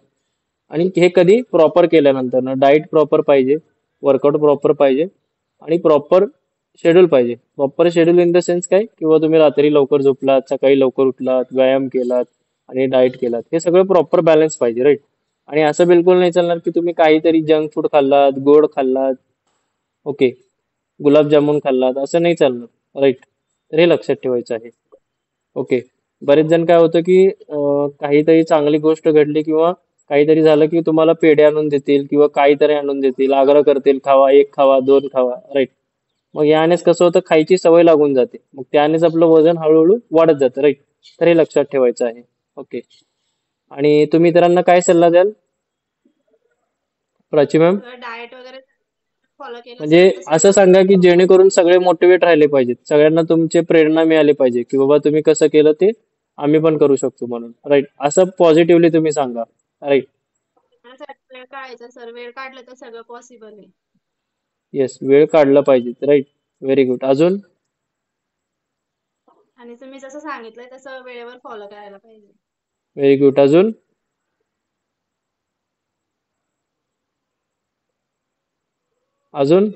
आणि हे कधी प्रॉपर केल्यानंतर ना, डाएट प्रॉपर पाहिजे, वर्कआउट प्रॉपर पाहिजे आणि प्रॉपर शेड्यूल पाहिजे. Proper schedule in the sense काय, किंवा तुम्ही रात्री लवकर झोपलात, सकाळी लवकर उठलात, व्यायाम केलात आणि डाएट केलात, हे सगळं प्रॉपर बॅलन्स पाहिजे, राईट? आणि असं बिलकुल नाही चालणार की तुम्ही काहीतरी जंक फूड खाल्लात, गोड खाल्लात, ओके, गुलाबजामुन खाल्लात, असं नाही चालणार, राईट? तर हे लक्षात ठेवायचं आहे. ओके. बरेच जण काय होतं की काहीतरी चांगली गोष्ट घडली किंवा काहीतरी झालं की तुम्हाला पेढे आणून देतील किंवा काहीतरी आणून देतील, आग्रह करतील, खावा, एक खावा, दोन खावा, राईट? मग यानेच कसं होतं, खायची सवय लागून जाते, मग त्यानेच आपलं वजन हळूहळू वाढत जातं, राईट? तर हे लक्षात ठेवायचं आहे. ओके. आणि तुम्ही इतरांना काय सल्ला द्याल, प्राची मॅम? सर डाएट वगैरे फॉलो केलं म्हणजे सर तर असं सगळं सांगा की प्रॉपर. जेणेकरून सगळे मोटिवेट राहिले पाहिजेत, सगळ्यांना तुमचे प्रेरणा मिळाली पाहिजे की बाबा तुम्ही कसं केलं ते आम्ही पण करू शकतो म्हणून, राईट? असं पॉझिटिव्हली तुम्ही सांगा, राईट? त्यासाठी वेळ काढायचा सर. वेळ काढलं तर सगळं पॉसिबल आहे. येस, वेळ काढला पाहिजे, राईट? Very good. अजून? आणि तुम्ही जसं सांगितलंय तसं वेळेवर फॉलो करायला पाहिजे. Very good. अजून? अजून?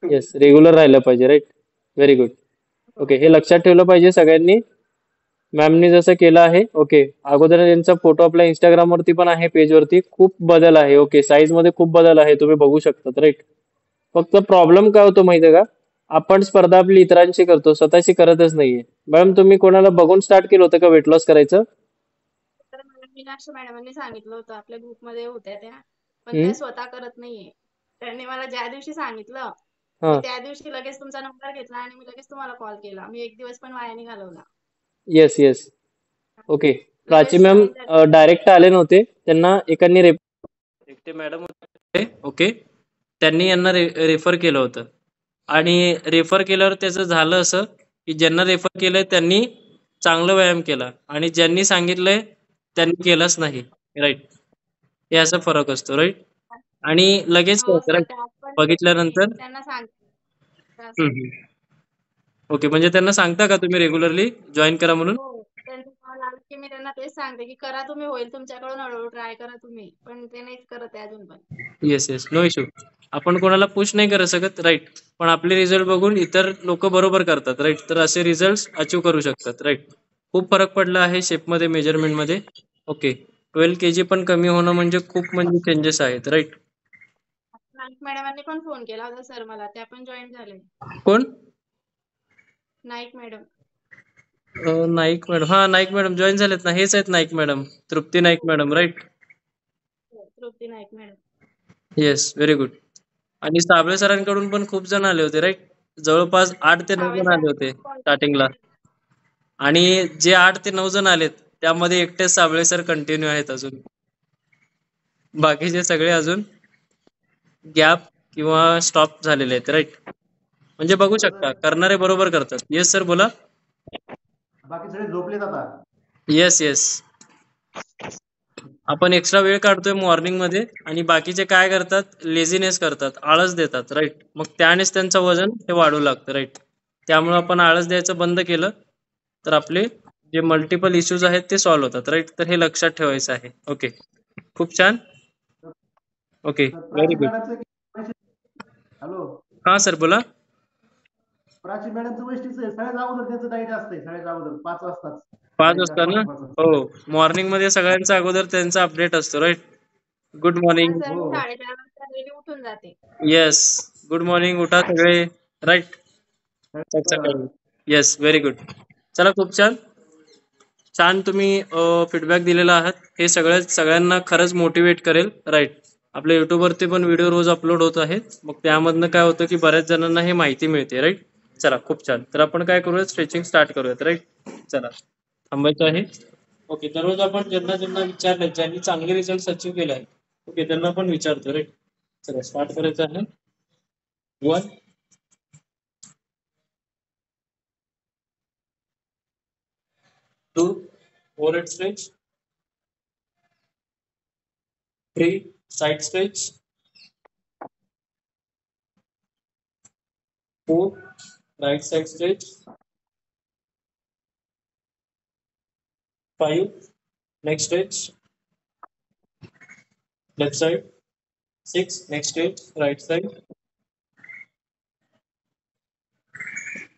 येस, रेग्युलर राहिलं पाहिजे, राईट? Very good. हो. ओके, हे लक्षात ठेवलं पाहिजे सगळ्यांनी. मॅमनी जसं केलं आहे, ओके. अगोदर यांचा फोटो आपल्या इंस्टाग्राम वरती पण आहे, पेज वरती. खूप बदल आहे, ओके. साईज मध्ये खूप बदल आहे, तुम्ही बघू शकता, राईट? फक्त प्रॉब्लेम काय होतो माहितीये का, आपण स्पर्धा आपली इतरांशी करतो, स्वतःशी करतच नाहीये. मॅडम, तुम्ही कोणाला बघून स्टार्ट केलं होतं का वेट लॉस करायचं? तर मला मीनाक्षी मॅडमांनी सांगितलं होतं, आपल्या ग्रुपमध्ये होत्या त्या, पण हम्म. त्या स्वतः करत नाहीये. त्यांनी मला ज्या दिवशी सांगितलं, हा. मी त्या दिवशी लगेच तुमचा नंबर घेतला आणि मी लगेच तुम्हाला कॉल केला. मी एक दिवस पण वाया नाही घालवला. Yes, yes. ओके. प्राची लगेच मॅम जॉईन झाले. डायरेक्ट आले नव्हते, त्यांना एकांनी एकटे मॅडम होते, ओके. त्यांनी यांना रेफर केलं होतं. आणि रेफर केल्यावर त्याचं झालं असं की ज्यांना रेफर केलंय त्यांनी चांगला व्यायाम केला आणि ज्यांनी सांगितलंय त्यांनी केलंच नाही, राईट? हे असा फरक असतो, राईट? आणि लगेच हो कळतं, सर, राईट? त्यात पण मी बघितल्यानंतर. त्यांना सांगितलं असं. हम्म. ओके, म्हणजे त्यांना सांगता का तुम्ही रेग्युलरली जॉईन करा म्हणून? हो, त्यांचा कॉल आला की मी त्यांना तेच सांगते की करा तुम्ही, होईल तुमच्याकडून, हळूहळू ट्राय करा तुम्ही. पण ते नाहीच करत आहे अजून पण. Yes, yes, no issue. आपण कोणाला पुश नाही करू शकत, राईट? पण आपले रिझल्ट बघून इतर लोक बरोबर करतात, राईट? तर असे रिझल्ट अचीव करू शकतात, राईट? खूप फरक पडला आहे शेपमध्ये, मेजरमेंटमध्ये. ओके. 12 kg पण कमी होणं म्हणजे खूप म्हणजे चेंजेस आहेत, राईट? नाईक मॅडमांनी पण फोन केला होता सर मला, त्या पण जॉईन झाले. कोण? नाईक मॅडम. नाईक मॅडम? हा, नाईक मॅडम जॉईन झालेत ना, हेच आहेत नाईक मॅडम, तृप्ती नाईक हो, madam, right? Trupti Naik madam. Yes, very good. आणि साबळे सरांकडून पण खूप जण आले होते, राईट? जवळपास 8 ते 9 सावळे जण आले होते सरांनी कॉल स्टार्टिंगला. आणि जे 8 ते 9 जण आलेत त्यामध्ये एकटेच साबळे सर कंटिन्यू आहेत अजून. बाकीचे सगळे अजून गॅप किंवा स्टॉप झालेले आहेत, राईट? म्हणजे बघू शकता करणारे बरोबर करतात. येस सर, बोला. बाकी सगळे झोपलेत आता. येस येस, आपण एक्स्ट्रा वेळ काढतोय मॉर्निंग मध्ये आणि बाकीचे काय करतात, लेझीनेस करतात, आळस देतात, राईट? मग त्यानेच त्यांचं वजन हे वाढू लागतं, राईट? त्यामुळे आपण आळस द्यायचं बंद केलं तर आपले जे मल्टिपल इश्यूज आहेत ते सॉल्व्ह होतात, राईट? तर हे लक्षात ठेवायचं आहे. ओके, खूप छान. ओके, तर व्हेरी प्राची गुड. मॅडमचं हॅलो, हा सर, बोला. प्राची मॅडमचं वैशिष्ट्य आहे सगळ्यात अगोदर त्यांचं डाईट असतंय, सगळ्यात अगोदर 5 वाजताच. 5 वाजता ना? हो, मॉर्निंग मध्ये सगळ्यांचा अगोदर त्यांचा अपडेट असतो, राईट? गुड हा मॉर्निंग. सर, मी हो. 4:30 वाजता डेली उठून जाते. येस, गुड मॉर्निंग, उठा सगळे, राईट? Yes, very good. चला, खूप छान. छान तुम्ही फीडबॅक दिलेला आहात. हे सगळ्यांना खरंच मोटिवेट करेल, राईट? आपल्या युट्यूबवरती पण व्हिडिओ रोज अपलोड होत आहेत. मग त्यामधनं काय होतं की बऱ्याच जणांना हे माहिती मिळते, राईट? चला, खूप छान. तर आपण काय करूयात, स्ट्रेचिंग स्टार्ट करूयात, राईट? चला, थांबायचं आहे. ओके, दररोज आपण ज्यांना ज्यांना विचारलंय, ज्यांनी चांगले रिझल्ट अचीव्ह केले आहेत, ओके, त्यांना पण विचारतो, राईट? चला, स्टार्ट करायचं आहे. 1, 2, forehead stretch, 3, side stretch, 4, right side stretch, 5, next stretch, left side, 6, next stretch, right side,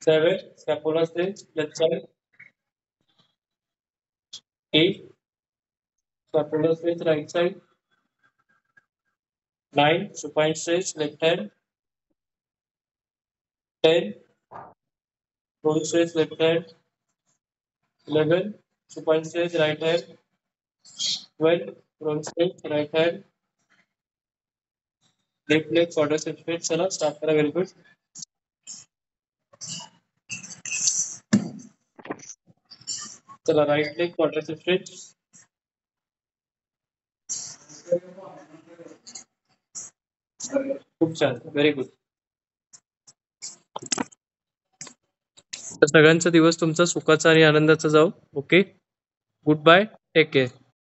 7, scapular stretch, left side, 8, scapular stretch, right side, 9, supine stretch, left hand, 10, prone stretch, left hand, 11, supine stretch, right hand, 12, prone stretch, right hand, left leg quadricep stretch. चला, start करा. Very good. चला, right leg quadricep stretch. खूप छान, very good. तर सगळ्यांचा दिवस तुमचा सुखाचा आणि आनंदाचा जाऊ. Okay, good bye, take care.